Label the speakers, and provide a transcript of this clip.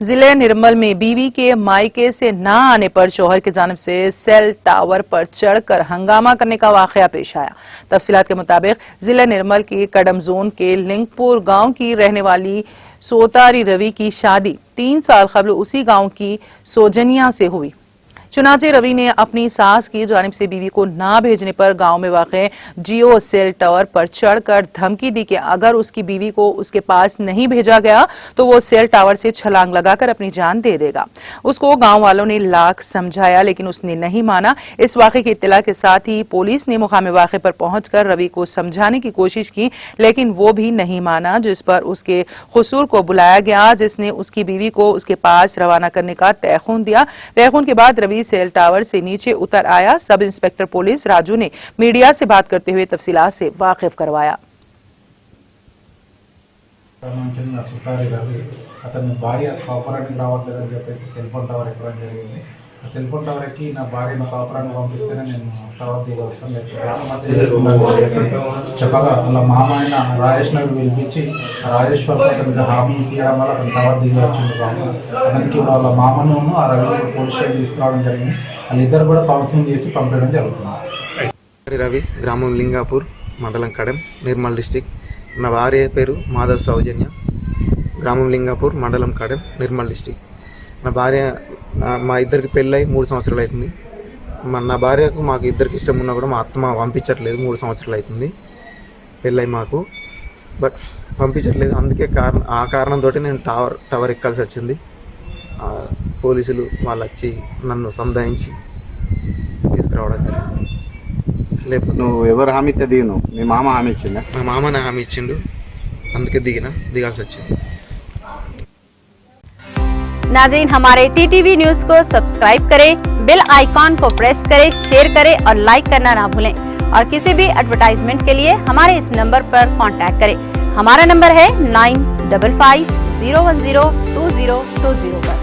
Speaker 1: जिले निर्मल में बीवी के मायके से न आने पर शौहर की जानिब से सेल टावर पर चढ़कर हंगामा करने का वाकया पेश आया। तफसीलात के मुताबिक जिले निर्मल के कड़म जोन के लिंगपुर गांव की रहने वाली सोतारी रवि की शादी 3 साल कबल उसी गांव की सौजन्या से हुई। चुनाचे रवि ने अपनी सास की जानिब से बीवी को ना भेजने पर गांव में वाक़े जियो सेल टावर पर चढ़कर धमकी दी कि अगर उसकी बीवी को उसके पास नहीं भेजा गया तो वो सेल टावर से छलांग लगाकर अपनी जान दे देगा। उसको गांव वालों ने लाख समझाया लेकिन उसने नहीं माना। इस वाक़े की इत्तला के साथ ही पुलिस ने मुकामी वाक़े पर पहुंचकर रवि को समझाने की कोशिश की लेकिन वो भी नहीं माना, जिस पर उसके खुसूर को बुलाया गया, जिसने उसकी बीवी को उसके पास रवाना करने का तयखून दिया। तयखून के बाद रवि सेल टावर से नीचे उतर आया। सब इंस्पेक्टर पुलिस राजू ने मीडिया से बात करते हुए तफसीलात से वाकिफ करवाया।
Speaker 2: అతని భార్య కాపురానికి రావట్లేదని చెప్పేసి సెల్ ఫోన్ టవర్ ఎక్కడం జరిగింది. ఆ సెల్ ఫోన్ టవర్ ఎక్కి నా భార్యను కాపురానికి పంపిస్తేనే నేను టవర్ దిగి వస్తాను చెప్పగా వాళ్ళ మామ అయిన రాజేష్ నగర్ పిలిపించి రాజేశ్వర్ అతనికి హామీ ఇవ్వడం వల్ల అతను టవర్ దిగి వచ్చింది. అతనికి వాళ్ళ మామను ఆ రవి పోలీస్ స్టేషన్ తీసుకురావడం జరిగింది. వాళ్ళిద్దరు కూడా కౌన్సిలింగ్ చేసి పంపడం జరుగుతుంది.
Speaker 3: రవి గ్రామం లింగాపూర్ మండలం కడెం నిర్మల్ డిస్టిక్. నా భార్య పేరు మాధవ్ సౌజన్య, గ్రామం లింగాపూర్ మండలం కడెం నిర్మల్ డిస్టిక్. నా భార్య మా ఇద్దరికి పెళ్ళై 3 సంవత్సరాలు అవుతుంది. నా భార్యకు మాకు ఇద్దరికి ఇష్టం ఉన్నా కూడా మా అత్తమ్మ పంపించట్లేదు. 3 సంవత్సరాలు అవుతుంది పెళ్ళై మాకు, బట్ పంపించట్లేదు. అందుకే ఆ కారణంతో నేను టవర్ ఎక్కాల్సి వచ్చింది. పోలీసులు వాళ్ళు వచ్చి నన్ను సంధాయించి తీసుకురావడం జరిగింది. లేకపోతే
Speaker 4: నువ్వు ఎవరు హామీ ఇస్తే దిగినావు? మీ మామ హామీ ఇచ్చిందా?
Speaker 3: మా మామ నా హామీ ఇచ్చిండు, అందుకే దిగాల్సి వచ్చింది.
Speaker 5: नाज़रीन, हमारे टीटीवी न्यूज़ को सब्सक्राइब करें, बेल आइकॉन को प्रेस करें, शेयर करें और लाइक करना ना भूलें। और किसी भी एडवर्टाइजमेंट के लिए हमारे इस नंबर पर कांटेक्ट करें। हमारा नंबर है 9550102020 पर।